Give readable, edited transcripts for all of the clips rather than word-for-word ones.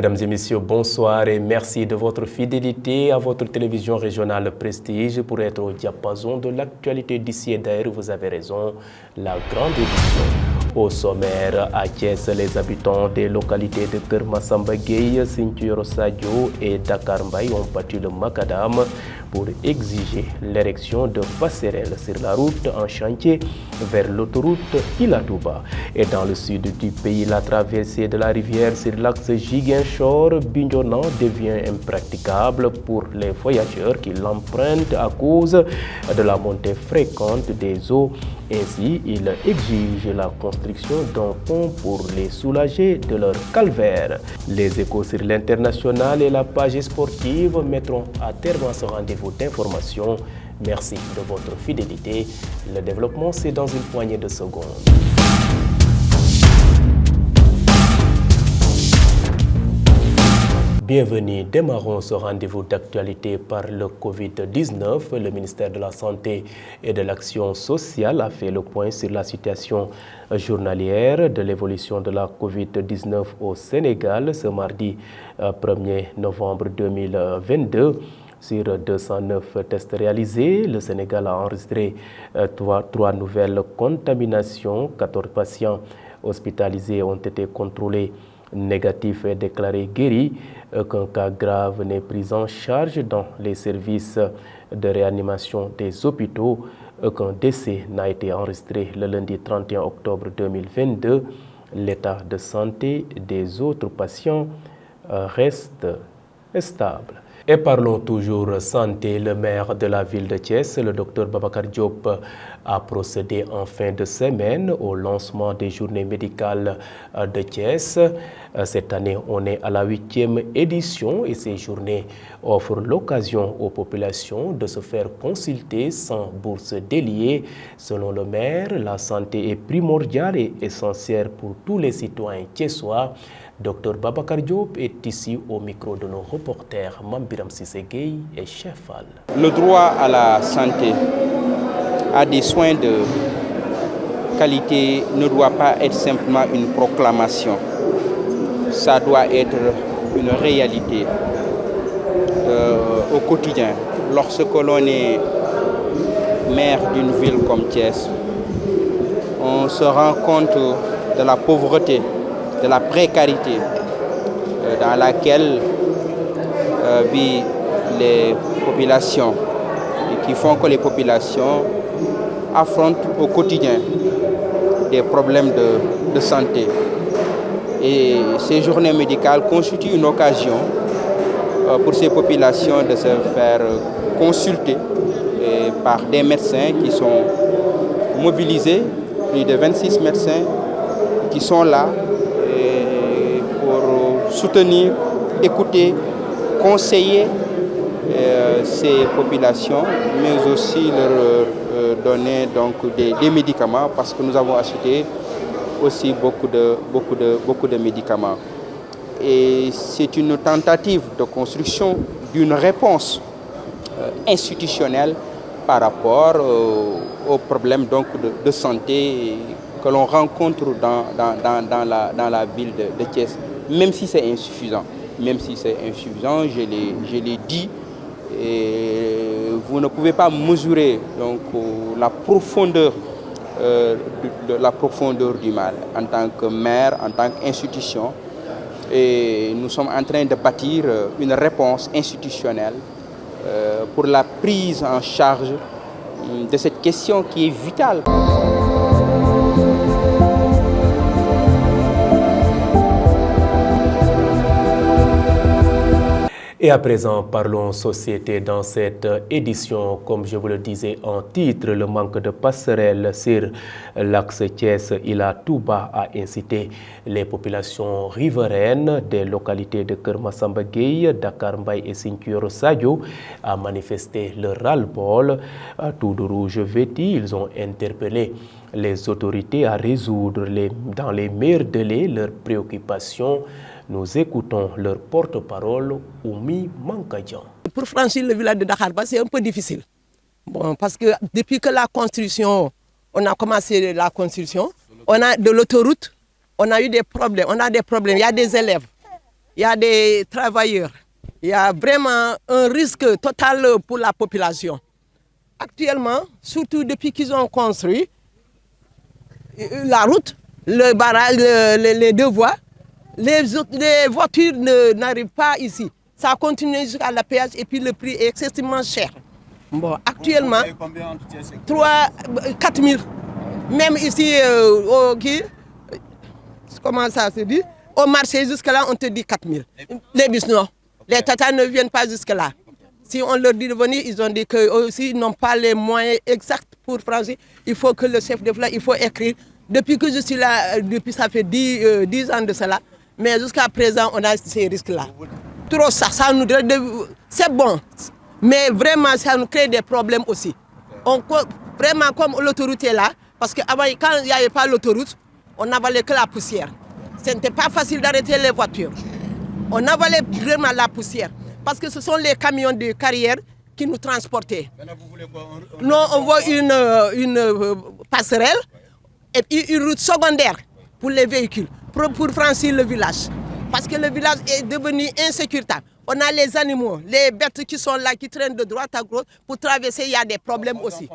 Mesdames et messieurs, bonsoir et merci de votre fidélité à votre télévision régionale Prestige pour être au diapason de l'actualité d'ici et d'ailleurs. Vous avez raison, la grande édition. Au sommaire, à Thiès, les habitants des localités de Kermassamba Gueye, Sinthiou Sadio et Dakar Mbaye ont battu le macadam pour exiger l'érection de passerelles sur la route en chantier vers l'autoroute Ila Touba. Et dans le sud du pays, la traversée de la rivière sur l'axe Ziguinchor-Bignona devient impraticable pour les voyageurs qui l'empruntent à cause de la montée fréquente des eaux. Ainsi, ils exigent la construction d'un pont pour les soulager de leur calvaire. Les échos sur l'international et la page sportive mettront à terme ce rendez-vous d'information. Merci de votre fidélité. Le développement, c'est dans une poignée de secondes. Bienvenue, démarrons ce rendez-vous d'actualité par le Covid-19. Le ministère de la Santé et de l'Action sociale a fait le point sur la situation journalière de l'évolution de la Covid-19 au Sénégal ce mardi 1er novembre 2022. Sur 209 tests réalisés, le Sénégal a enregistré 3 nouvelles contaminations. 14 patients hospitalisés ont été contrôlés négatifs et déclarés guéris. Aucun cas grave n'est pris en charge dans les services de réanimation des hôpitaux. Aucun décès n'a été enregistré le lundi 31 octobre 2022. L'état de santé des autres patients reste stable. Et parlons toujours santé. Le maire de la ville de Thiès, le docteur Babacar Diop, a procédé en fin de semaine au lancement des journées médicales de Thiès. Cette année, on est à la 8e édition et ces journées offrent l'occasion aux populations de se faire consulter sans bourse déliée. Selon le maire, la santé est primordiale et essentielle pour tous les citoyens thiessois. Dr Babacar Diop est ici au micro de nos reporters Mambiram Sissegei et Chefal. Le droit à la santé, à des soins de qualité ne doit pas être simplement une proclamation. Ça doit être une réalité au quotidien. Lorsque l'on est maire d'une ville comme Thiès, on se rend compte de la pauvreté, de la précarité dans laquelle vivent les populations et qui font que les populations affrontent au quotidien des problèmes de santé. Et ces journées médicales constituent une occasion pour ces populations de se faire consulter par des médecins qui sont mobilisés, plus de 26 médecins qui sont là pour soutenir, écouter, conseiller ces populations, mais aussi leur donner donc des médicaments parce que nous avons acheté aussi beaucoup de médicaments. Et c'est une tentative de construction d'une réponse institutionnelle par rapport aux problèmes donc de santé que l'on rencontre dans la ville de Thiès, même si c'est insuffisant. Même si c'est insuffisant, je l'ai dit, et vous ne pouvez pas mesurer donc, la profondeur du mal en tant que maire, en tant qu'institution. Et nous sommes en train de bâtir une réponse institutionnelle pour la prise en charge de cette question qui est vitale. Et à présent, parlons société dans cette édition. Comme je vous le disais en titre, le manque de passerelles sur l'axe Thiès-Ila Touba a incité les populations riveraines des localités de Kermassamba Gueye, Dakar Mbaye et Sinthiou Sadio à manifester leur ras-le-bol. Tout de rouge vêtis, ils ont interpellé les autorités à résoudre dans les meilleurs délais leurs préoccupations. Nous écoutons leur porte-parole, Oumi Mankadjan. Pour franchir le village de Dakar, c'est un peu difficile. Bon, parce que depuis que on a commencé la construction, on a de l'autoroute, on a eu des problèmes. On a des problèmes. Il y a des élèves. il y a des travailleurs. Il y a vraiment un risque total pour la population. Actuellement, surtout depuis qu'ils ont construit la route, le barrage, les deux voies, les voitures n'arrivent pas ici. Ça continue jusqu'à la péage et puis le prix est excessivement cher. Bon, actuellement, 4 000. Même ici, comment ça se dit? Au marché, jusque-là, on te dit 4 000. Les bus, non. Les tatas ne viennent pas jusque-là. Si on leur dit de venir, ils ont dit qu'eux aussi n'ont pas les moyens exacts pour franchir. Il faut que le chef de village, il faut écrire. Depuis que je suis là, depuis ça fait 10 ans de cela, mais jusqu'à présent, on a ces risques-là. Trop ça nous... C'est bon, mais vraiment, ça nous crée des problèmes aussi. Vraiment, comme l'autoroute est là, parce qu'avant, quand il n'y avait pas l'autoroute, on n'avalait que la poussière. Ce n'était pas facile d'arrêter les voitures. On avalait vraiment la poussière. Parce que ce sont les camions de carrière qui nous transportaient. Maintenant, vous voulez quoi? Non, on veut une passerelle et puis une route secondaire pour les véhicules, pour franchir le village. Parce que le village est devenu insécuritaire. On a les animaux, les bêtes qui sont là, qui traînent de droite à gauche. Pour traverser, il y a des problèmes aussi.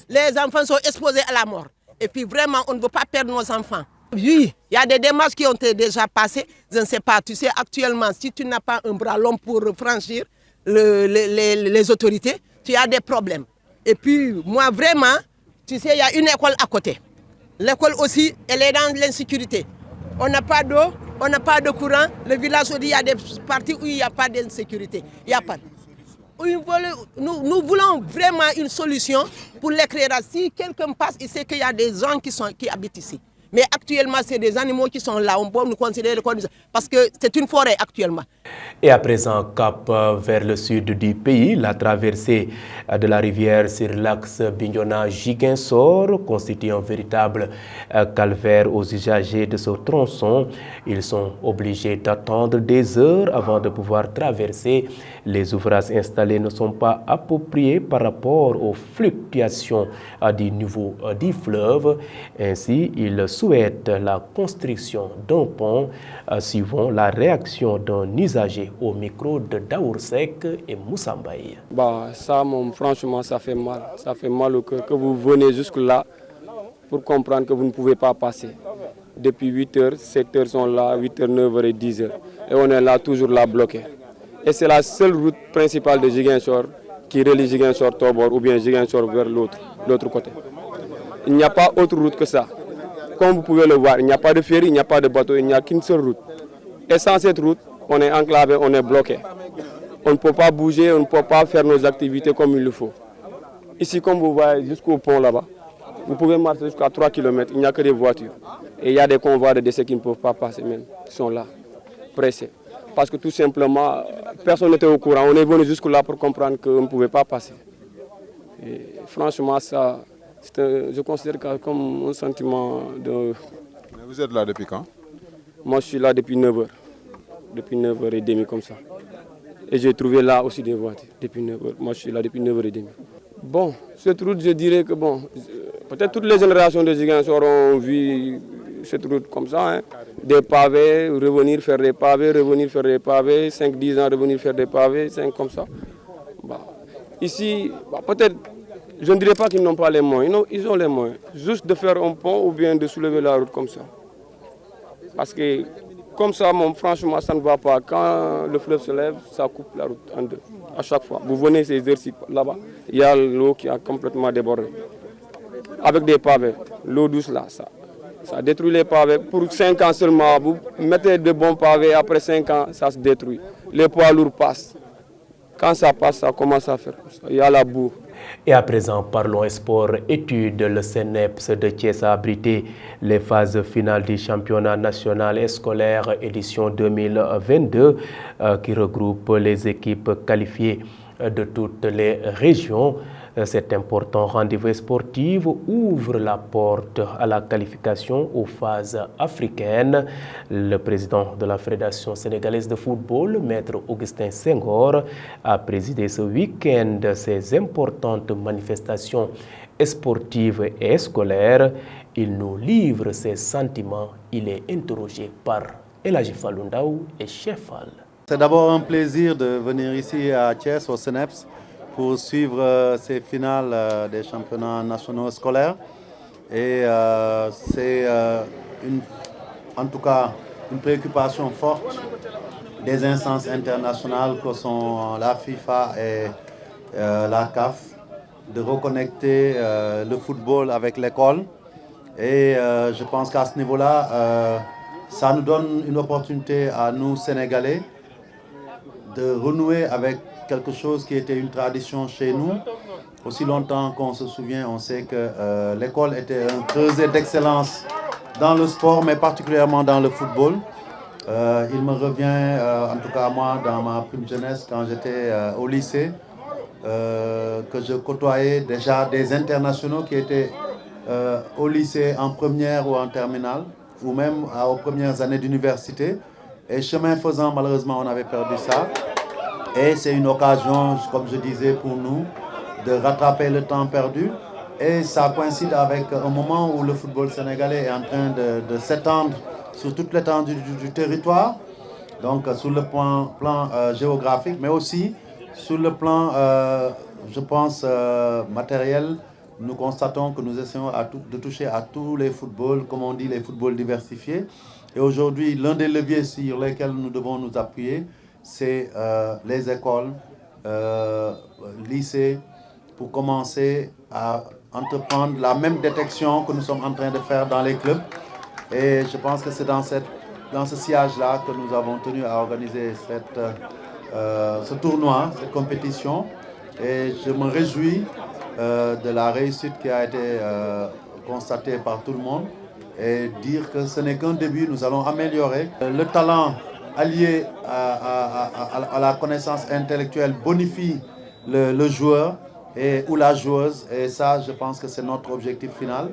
Les enfants sont exposés à la mort. Et puis vraiment, on ne veut pas perdre nos enfants. Oui, il y a des démarches qui ont été déjà passées. Je ne sais pas, tu sais, actuellement, si tu n'as pas un bras long pour franchir les autorités, tu as des problèmes. Et puis, moi, vraiment, tu sais, il y a une école à côté. L'école aussi, elle est dans l'insécurité. On n'a pas d'eau, on n'a pas de courant. Le village, il y a des parties où il n'y a pas d'insécurité. Il n'y a pas. Nous voulons vraiment une solution pour l'éclairage. Si quelqu'un passe, il sait qu'il y a des gens qui habitent ici. Mais actuellement, c'est des animaux qui sont là. On peut nous considérer comme... Parce que c'est une forêt actuellement. Et à présent, cap vers le sud du pays, la traversée de la rivière sur l'axe Bignona-Ziguinchor constitue un véritable calvaire aux usagers de ce tronçon. Ils sont obligés d'attendre des heures avant de pouvoir traverser. Les ouvrages installés ne sont pas appropriés par rapport aux fluctuations du niveau du fleuve. Ainsi, ils souhaitent la construction d'un pont suivant la réaction d'un usager au micro de Daoursek et Moussambaye. Ça, franchement, ça fait mal. Ça fait mal au cœur que vous venez jusque-là pour comprendre que vous ne pouvez pas passer. Depuis 8 heures, 7 heures sont là, 8 heures, 9 heures et 10 heures. Et on est là, toujours là, bloqué. Et c'est la seule route principale de Ziguinchor qui relie Ziguinchor-Tobor ou bien Ziguinchor vers l'autre côté. Il n'y a pas autre route que ça. Comme vous pouvez le voir, il n'y a pas de ferry, il n'y a pas de bateau, il n'y a qu'une seule route. Et sans cette route, on est enclavé, on est bloqué. On ne peut pas bouger, on ne peut pas faire nos activités comme il le faut. Ici, comme vous voyez, jusqu'au pont là-bas, vous pouvez marcher jusqu'à 3 km, il n'y a que des voitures. Et il y a des convois de décès qui ne peuvent pas passer même, qui sont là, pressés. Parce que tout simplement, personne n'était au courant. On est venu jusque-là pour comprendre qu'on ne pouvait pas passer. Et franchement, ça... je considère comme un sentiment de... Mais vous êtes là depuis quand? Moi, je suis là depuis 9h. Depuis 9h30 comme ça. Et j'ai trouvé là aussi des voitures depuis 9h. Moi, je suis là depuis 9h30. Bon, cette route, je dirais que bon, peut-être toutes les générations de Ziguinchor ont vu cette route comme ça. Hein. Des pavés, revenir faire des pavés, revenir faire des pavés, 5-10 ans, revenir faire des pavés, 5 comme ça. Ici, peut-être... Je ne dirais pas qu'ils n'ont pas les moyens, non, ils ont les moyens. Juste de faire un pont ou bien de soulever la route comme ça. Parce que comme ça, franchement, ça ne va pas. Quand le fleuve se lève, ça coupe la route en deux. À chaque fois. Vous venez ces heures-ci là-bas, il y a l'eau qui a complètement débordé. Avec des pavés, l'eau douce là, ça détruit les pavés. Pour 5 ans seulement, vous mettez de bons pavés, après 5 ans, ça se détruit. Les poids lourds passent. Quand ça passe, ça commence à faire. Il y a la boue. Et à présent, parlons sport études. Le CNEPS de Thiès a abrité les phases finales du championnat national et scolaire édition 2022 qui regroupe les équipes qualifiées de toutes les régions. Cet important rendez-vous sportif ouvre la porte à la qualification aux phases africaines. Le président de la Fédération sénégalaise de football, Maître Augustin Senghor, a présidé ce week-end ces importantes manifestations sportives et scolaires. Il nous livre ses sentiments. Il est interrogé par Elhaji Falundaou et Chefal. C'est d'abord un plaisir de venir ici à Thiès, au CNEPS, pour suivre ces finales des championnats nationaux scolaires. Et c'est en tout cas une préoccupation forte des instances internationales que sont la FIFA et la CAF de reconnecter le football avec l'école. Et je pense qu'à ce niveau-là, ça nous donne une opportunité à nous, Sénégalais, de renouer avec quelque chose qui était une tradition chez nous. Aussi longtemps qu'on se souvient, on sait que l'école était un creuset d'excellence dans le sport, mais particulièrement dans le football. Il me revient, en tout cas moi, dans ma prime jeunesse, quand j'étais au lycée, que je côtoyais déjà des internationaux qui étaient au lycée en première ou en terminale, ou même aux premières années d'université. Et chemin faisant, malheureusement, on avait perdu ça. Et c'est une occasion, comme je disais, pour nous, de rattraper le temps perdu. Et ça coïncide avec un moment où le football sénégalais est en train de s'étendre sur toute l'étendue du territoire. Donc sur le plan géographique, mais aussi sur le plan, je pense, matériel. Nous constatons que nous essayons de toucher à tous les footballs, comme on dit, les footballs diversifiés. Et aujourd'hui, l'un des leviers sur lesquels nous devons nous appuyer, c'est les écoles, lycées, pour commencer à entreprendre la même détection que nous sommes en train de faire dans les clubs. Et je pense que c'est dans ce sillage-là que nous avons tenu à organiser ce tournoi, cette compétition. Et je me réjouis de la réussite qui a été constatée par tout le monde et dire que ce n'est qu'un début, nous allons améliorer. Le talent allié à la connaissance intellectuelle bonifie le joueur ou la joueuse, et ça, je pense que c'est notre objectif final.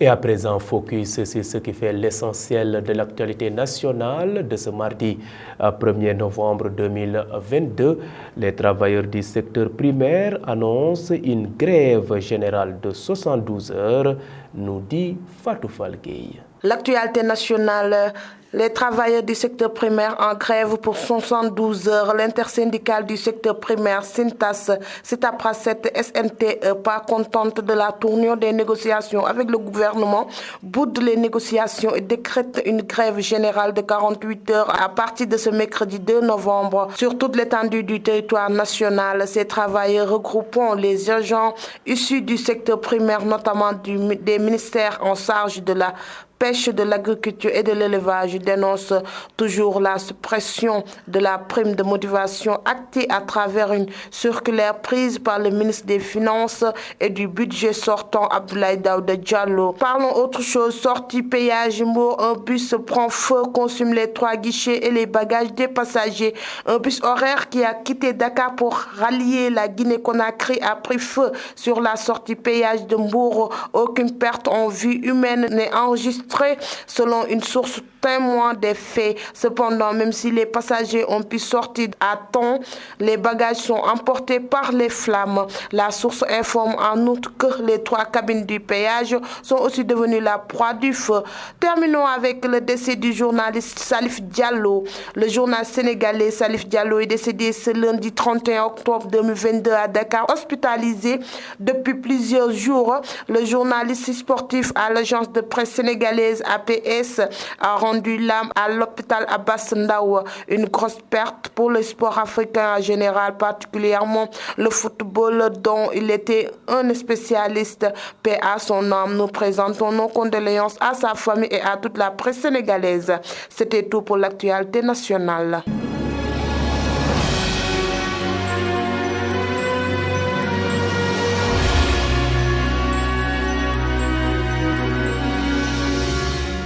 Et à présent, focus sur ce qui fait l'essentiel de l'actualité nationale de ce mardi 1er novembre 2022. Les travailleurs du secteur primaire annoncent une grève générale de 72 heures, nous dit Fatou Falgueye. L'actualité nationale, les travailleurs du secteur primaire en grève pour 72 heures. L'intersyndicale du secteur primaire, Sintas, c'est après cette SNTE, pas contente de la tournure des négociations avec le gouvernement, boude les négociations et décrète une grève générale de 48 heures à partir de ce mercredi 2 novembre. Sur toute l'étendue du territoire national, ces travailleurs regroupant les agents issus du secteur primaire, notamment des ministères en charge de la pêche, de l'agriculture et de l'élevage, dénonce toujours la suppression de la prime de motivation actée à travers une circulaire prise par le ministre des Finances et du budget sortant Abdoulaye Daouda Diallo. Parlons autre chose, sortie péage Mbour, un bus prend feu, consume les 3 guichets et les bagages des passagers. Un bus horaire qui a quitté Dakar pour rallier la Guinée-Conakry a pris feu sur la sortie péage de Mbour. Aucune perte en vie humaine n'est enregistrée selon une source témoin des faits. Cependant, même si les passagers ont pu sortir à temps, les bagages sont emportés par les flammes. La source informe en outre que les 3 cabines du péage sont aussi devenues la proie du feu. Terminons avec le décès du journaliste Salif Diallo. Le journal sénégalais Salif Diallo est décédé ce lundi 31 octobre 2022 à Dakar, hospitalisé depuis plusieurs jours. Le journaliste sportif à l'agence de presse sénégalaise APS a rendu l'âme à l'hôpital Abbas Ndao. Une grosse perte pour le sport africain en général, particulièrement le football dont il était un spécialiste. Paix à son âme, nous présentons nos condoléances à sa famille et à toute la presse sénégalaise. C'était tout pour l'actualité nationale.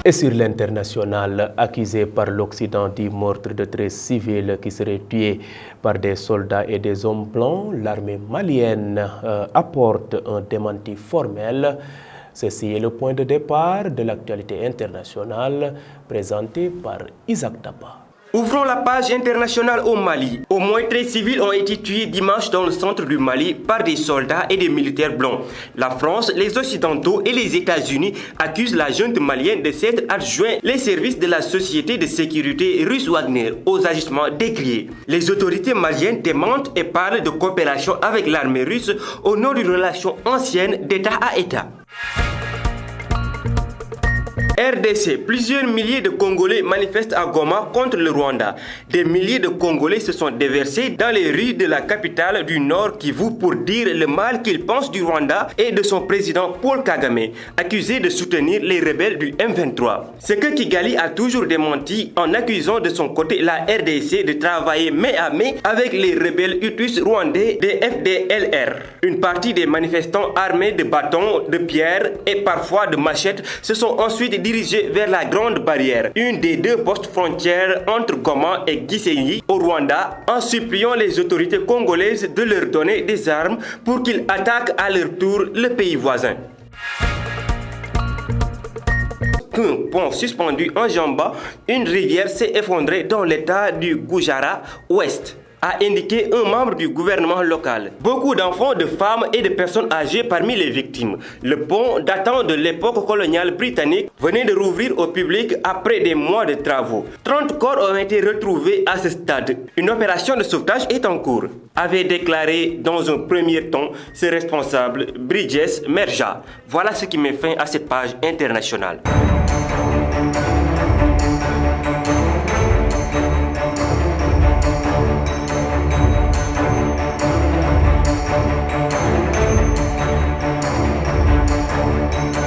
Et sur l'international, accusé par l'Occident du meurtre de 13 civils qui seraient tués par des soldats et des hommes blancs, l'armée malienne apporte un démenti formel. Ceci est le point de départ de l'actualité internationale présenté par Isaac Daba. Ouvrons la page internationale au Mali. Au moins 13 civils ont été tués dimanche dans le centre du Mali par des soldats et des militaires blancs. La France, les Occidentaux et les États-Unis accusent la junte malienne de s'être adjoint les services de la société de sécurité russe Wagner aux agissements décriés. Les autorités maliennes démentent et parlent de coopération avec l'armée russe au nom d'une relation ancienne d'État à État. RDC, plusieurs milliers de Congolais manifestent à Goma contre le Rwanda. Des milliers de Congolais se sont déversés dans les rues de la capitale du Nord Kivu pour dire le mal qu'ils pensent du Rwanda et de son président Paul Kagame, accusé de soutenir les rebelles du M23. Ce que Kigali a toujours démenti en accusant de son côté la RDC de travailler main à main avec les rebelles hutus rwandais des FDLR. Une partie des manifestants armés de bâtons, de pierres et parfois de machettes se sont ensuite dirigés vers la Grande Barrière, une des deux postes frontières entre Goma et Gisenyi au Rwanda, en suppliant les autorités congolaises de leur donner des armes pour qu'ils attaquent à leur tour le pays voisin. Un pont suspendu en Jamba, une rivière s'est effondrée dans l'état du Gujarat Ouest, a indiqué un membre du gouvernement local. Beaucoup d'enfants, de femmes et de personnes âgées parmi les victimes. Le pont, datant de l'époque coloniale britannique, venait de rouvrir au public après des mois de travaux. 30 corps ont été retrouvés à ce stade. Une opération de sauvetage est en cours, avait déclaré dans un premier temps ce responsable, Bridges Merja. Voilà ce qui met fin à cette page internationale.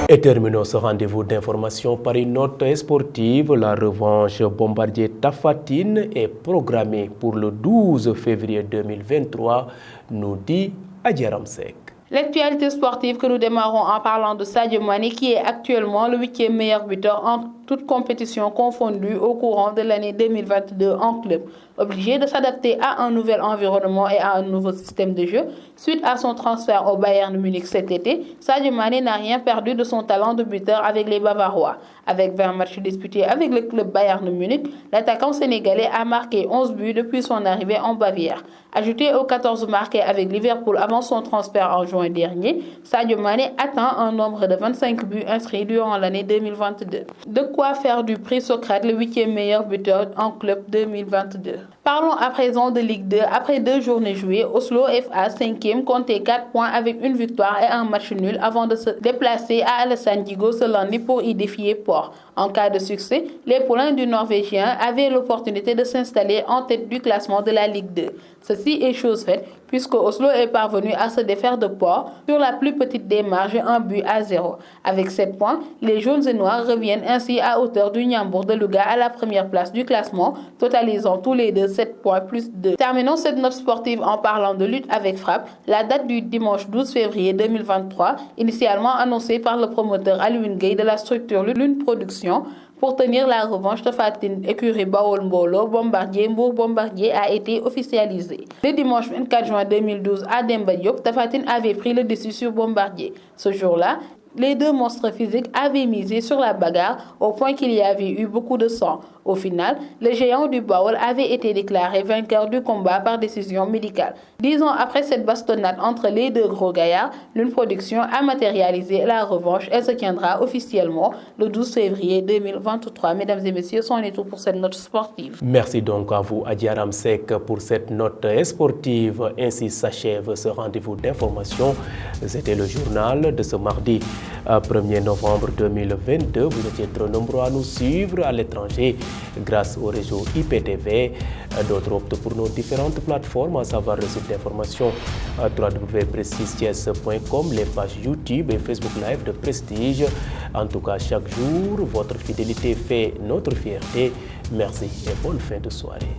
Et terminons ce rendez-vous d'information par une note sportive. La revanche Bombardier Tafatine est programmée pour le 12 février 2023, nous dit Adja Ramsek. L'actualité sportive que nous démarrons en parlant de Sadio Mané qui est actuellement le 8e meilleur buteur en toute compétition confondue au courant de l'année 2022 en club. Obligé de s'adapter à un nouvel environnement et à un nouveau système de jeu, suite à son transfert au Bayern Munich cet été, Sadio Mané n'a rien perdu de son talent de buteur avec les Bavarois. Avec 20 matchs disputés avec le club Bayern Munich, l'attaquant sénégalais a marqué 11 buts depuis son arrivée en Bavière. Ajouté aux 14 marqués avec Liverpool avant son transfert en juin dernier, Sadio Mané atteint un nombre de 25 buts inscrits durant l'année 2022. De quoi faire du prix Socrate le 8e meilleur buteur en club 2022. Parlons à présent de Ligue 2. Après 2 journées jouées, Oslo FA 5e comptait 4 points avec une victoire et un match nul avant de se déplacer à Alassane Djigo ce lundi pour y défier Port. En cas de succès, les poulains du Norvégien avaient l'opportunité de s'installer en tête du classement de la Ligue 2. Ceci est chose faite puisque Oslo est parvenu à se défaire de Port sur la plus petite des marges, 1-0. Avec 7 points, les jaunes et noirs reviennent ainsi à hauteur du Niambour de Louga à la première place du classement, totalisant tous les deux 7 points plus 2. Terminons cette note sportive en parlant de lutte avec frappe. La date du dimanche 12 février 2023, initialement annoncée par le promoteur Alioune Gueye de la structure Lune Production, pour tenir la revanche de Tafatine écurie Bawol Mbolo Bombardier Mbour Bombardier a été officialisé. Le dimanche 24 juin 2012 à Demba Diop, Tafatine avait pris le dessus sur Bombardier. Ce jour-là, les deux monstres physiques avaient misé sur la bagarre au point qu'il y avait eu beaucoup de sang. Au final, le géant du Baol avait été déclaré vainqueur du combat par décision médicale. 10 ans après cette bastonnade entre les deux gros gaillards, Lune Production a matérialisé la revanche et se tiendra officiellement le 12 février 2023. Mesdames et messieurs, c'en est tout pour cette note sportive. Merci donc à vous, Adja Ramsek, pour cette note sportive. Ainsi s'achève ce rendez-vous d'information. C'était le journal de ce mardi 1er novembre 2022. Vous étiez trop nombreux à nous suivre à l'étranger grâce au réseau IPTV. D'autres optent pour nos différentes plateformes, à savoir le site d'information www.prestigethies.com, les pages YouTube et Facebook Live de Prestige. En tout cas, chaque jour, votre fidélité fait notre fierté. Merci et bonne fin de soirée.